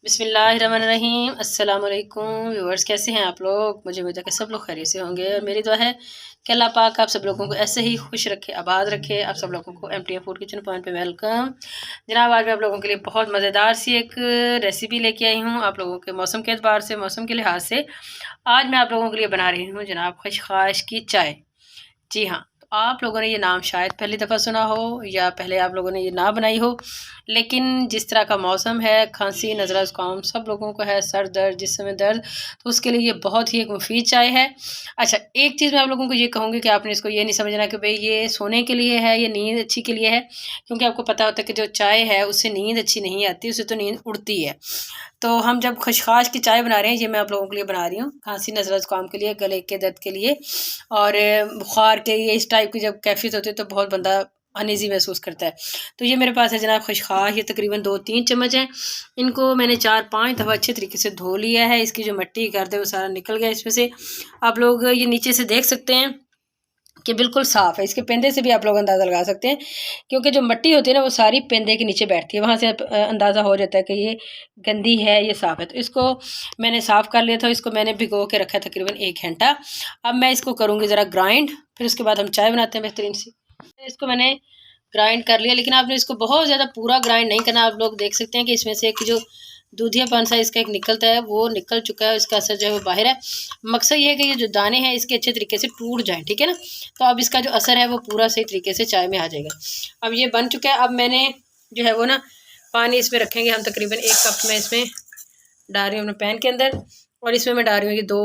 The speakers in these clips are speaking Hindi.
बिस्मिल्लाहिर्रहमानिर्रहीम। अस्सलाम वालेकुम व्यूअर्स, कैसे हैं आप लोग? मुझे उम्मीद है कि सब लोग खैरियत से होंगे और मेरी दुआ है कि अल्लाह पाक आप सब लोगों को ऐसे ही खुश रखे, आबाद रखे। आप सब लोगों को एमटीएम फूड किचन पॉइंट पे वेलकम। जनाब, आज मैं आप लोगों के लिए बहुत मज़ेदार सी एक रेसिपी लेके आई हूँ। आप लोगों के मौसम के एतबार से, मौसम के लिहाज से आज मैं आप लोगों के लिए बना रही हूँ जनाब खशखाश की चाय। जी हाँ, तो आप लोगों ने ये नाम शायद पहली दफ़ा सुना हो या पहले आप लोगों ने ये ना बनाई हो, लेकिन जिस तरह का मौसम है, खांसी, नज़ला ज़ुकाम सब लोगों को है, सर दर्द, जिस्म में दर्द, तो उसके लिए ये बहुत ही एक मुफीद चाय है। अच्छा, एक चीज़ मैं आप लोगों को ये कहूँगी कि आपने इसको ये नहीं समझना कि भई ये सोने के लिए है, ये नींद अच्छी के लिए है, क्योंकि आपको पता होता है कि जो चाय है उससे नींद अच्छी नहीं आती, उससे तो नींद उड़ती है। तो हम जब खशखाश की चाय बना रहे हैं, ये मैं आप लोगों के लिए बना रही हूँ खांसी, नज़ला ज़ुकाम के लिए, गले के दर्द के लिए और बुखार के लिए। इस टाइप की जब कैफियत होती है तो बहुत बंदा अनईज़ी महसूस करता है। तो ये मेरे पास है जनाब खशखाश, ये तकरीबन 2-3 चम्मच हैं। इनको मैंने 4-5 दफ़ा अच्छे तरीके से धो लिया है। इसकी जो मिट्टी गर्द है वो सारा निकल गया इसमें से। आप लोग ये नीचे से देख सकते हैं कि बिल्कुल साफ़ है। इसके पेंदे से भी आप लोग अंदाज़ा लगा सकते हैं, क्योंकि जो मिट्टी होती है ना वो सारी पेंदे के नीचे बैठती है, वहाँ से अंदाज़ा हो जाता है कि ये गंदी है, ये साफ़ है। तो इसको मैंने साफ़ कर लिया था, इसको मैंने भिगो के रखा है तकरीबन 1 घंटा। अब मैं इसको करूँगी ज़रा ग्राइंड, फिर उसके बाद हम चाय बनाते हैं बेहतरीन सी। इसको मैंने ग्राइंड कर लिया, लेकिन आपने इसको बहुत ज़्यादा पूरा ग्राइंड नहीं करना। आप लोग देख सकते हैं कि इसमें से एक जो दूधियापन सा इसका एक निकलता है वो निकल चुका है, इसका असर जो है वो बाहर है। मकसद ये है कि ये जो दाने हैं इसके अच्छे तरीके से टूट जाएं, ठीक है ना। तो अब इसका जो असर है वो पूरा सही तरीके से चाय में आ जाएगा। अब ये बन चुका है। अब मैंने जो है वो ना पानी इसमें रखेंगे हम, तकरीबन 1 कप में इसमें डाल रही हूँ अपने पैन के अंदर, और इसमें मैं डाल रही हूँ ये 2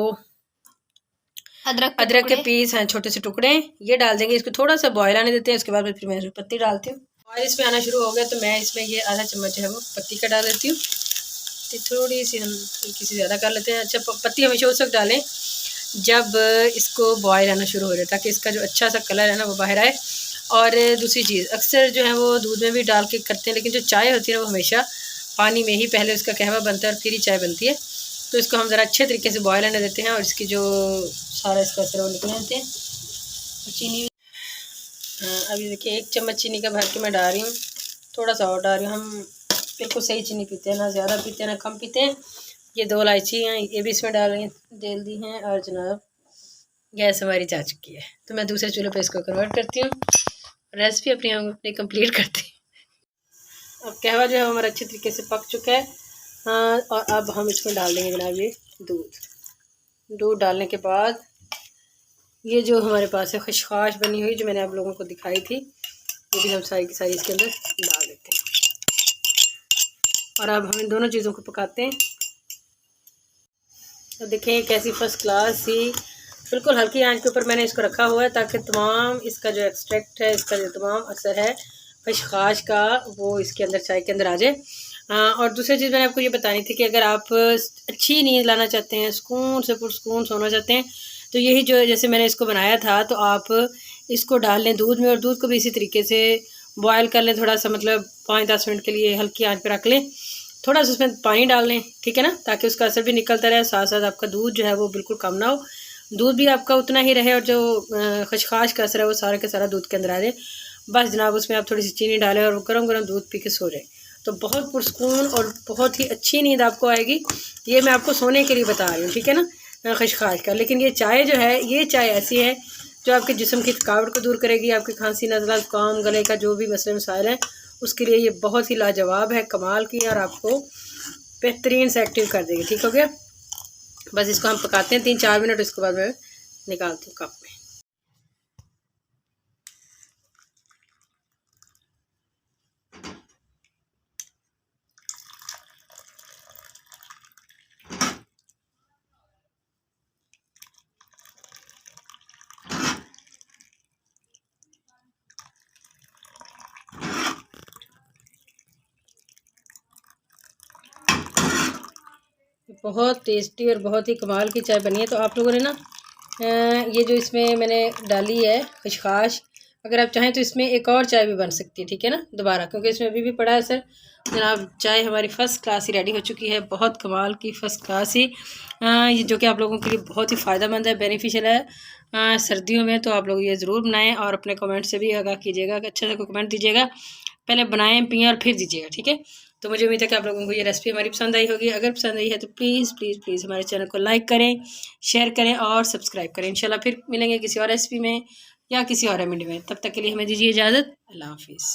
अदरक के पीस हैं, छोटे से टुकड़े, ये डाल देंगे। इसको थोड़ा सा बॉयल आने देते हैं, उसके बाद फिर मैं इसमें पत्ती डालती हूँ। बॉयल इसमें आना शुरू हो गया तो मैं इसमें ये आधा चम्मच जो है वो पत्ती का डाल देती हूँ। थोड़ी सी हम हल्की सी ज़्यादा कर लेते हैं। अच्छा, पत्ती हमेशा उस वक्त डालें जब इसको बॉयल आना शुरू हो जाए, ताकि इसका जो अच्छा सा कलर है ना वो बाहर आए। और दूसरी चीज़, अक्सर जो है वो दूध में भी डाल के करते हैं, लेकिन जो चाय होती है ना वो हमेशा पानी में ही पहले उसका कहवा बनता है और फिर ही चाय बनती है। तो इसको हम ज़रा अच्छे तरीके से बॉयल आने देते हैं और इसकी जो सारा इसका असर वो निकल जाते हैं। चीनी अभी देखिए 1 चम्मच चीनी का भर के मैं डाल रही हूँ, थोड़ा सा और डाल रही हूँ। हम बिल्कुल सही चीनी पीते हैं, ना ज़्यादा पीते हैं ना कम पीते हैं। ये 2 इलायची हैं, ये भी इसमें डाल दी हैं। और जनाब गैस हमारी जा चुकी है, तो मैं दूसरे चूल्हे पे इसको कन्वर्ट करती हूँ, रेसिपी अपनी कंप्लीट करती हूँ। अब कहवा जो है हमारा अच्छे तरीके से पक चुका है। हाँ, और अब हम इसमें डाल देंगे जनाब ये दूध डालने के बाद ये जो हमारे पास है खशखाश बनी हुई जो मैंने आप लोगों को दिखाई थी, ये भी हम सारी की सारी इसके अंदर डाल देते हैं। और अब हम इन दोनों चीज़ों को पकाते हैं। तो देखें कैसी फ़र्स्ट क्लास ही बिल्कुल हल्की आंच के ऊपर मैंने इसको रखा हुआ है, ताकि तमाम इसका जो एक्सट्रैक्ट है, इसका जो तमाम असर है खशखाश का, वो इसके अंदर चाय के अंदर आ जाए। और दूसरी चीज़ मैंने आपको ये बतानी थी कि अगर आप अच्छी नींद लाना चाहते हैं, सुकून से पुरसुकून सोना चाहते हैं, तो यही जो जैसे मैंने इसको बनाया था, तो आप इसको डाल लें दूध में, और दूध को भी इसी तरीके से बॉयल कर लें थोड़ा सा, मतलब 5-10 मिनट के लिए हल्की आंच पे रख लें। थोड़ा सा उसमें पानी डाल लें, ठीक है ना, ताकि उसका असर भी निकलता रहे, साथ साथ आपका दूध जो है वो बिल्कुल कम ना हो, दूध भी आपका उतना ही रहे, और जो खशखाश का असर है वो सारा का सारा दूध के अंदर आ जाए। बस जनाब, उसमें आप थोड़ी सी चीनी डालें और गर्म गर्म दूध पी के सो जाए, तो बहुत पुरसकून और बहुत ही अच्छी नींद आपको आएगी। ये मैं आपको सोने के लिए बता रही हूँ, ठीक है ना, खशखाश का। लेकिन ये चाय जो है, ये चाय ऐसी है जो आपके जिस्म की थकावट को दूर करेगी, आपकी खांसी, नज़ला ज़ुकाम, गले का जो भी मसले मसाइल हैं उसके लिए ये बहुत ही लाजवाब है, कमाल की, और आपको बेहतरीन से एक्टिव कर देगी। ठीक हो गया, बस इसको हम पकाते हैं 3-4 मिनट, उसके बाद मैं निकालती हूँ कप में। बहुत टेस्टी और बहुत ही कमाल की चाय बनी है। तो आप लोगों ने ना ये जो इसमें मैंने डाली है खशखाश, अगर आप चाहें तो इसमें एक और चाय भी बन सकती है, ठीक है ना, दोबारा, क्योंकि इसमें अभी भी पड़ा है सर। जनाब, चाय हमारी फ़र्स्ट क्लास ही रेडी हो चुकी है, बहुत कमाल की फ़र्स्ट क्लास ही, ये जो कि आप लोगों के लिए बहुत ही फ़ायदेमंद है, बेनिफिशियल है सर्दियों में। तो आप लोग ये ज़रूर बनाएं और अपने कमेंट से भी आगाह कीजिएगा कि अच्छा सा कोई कमेंट दीजिएगा, पहले बनाएं, पिएँ और फिर दीजिएगा, ठीक है। तो मुझे उम्मीद है कि आप लोगों को ये रेसिपी हमारी पसंद आई होगी। अगर पसंद आई है तो प्लीज़ प्लीज़ प्लीज़ हमारे चैनल को लाइक करें, शेयर करें और सब्सक्राइब करें। इंशाल्लाह फिर मिलेंगे किसी और रेसिपी में या किसी और रेमेडी में। तब तक के लिए हमें दीजिए इजाज़त। अल्लाह हाफिज़।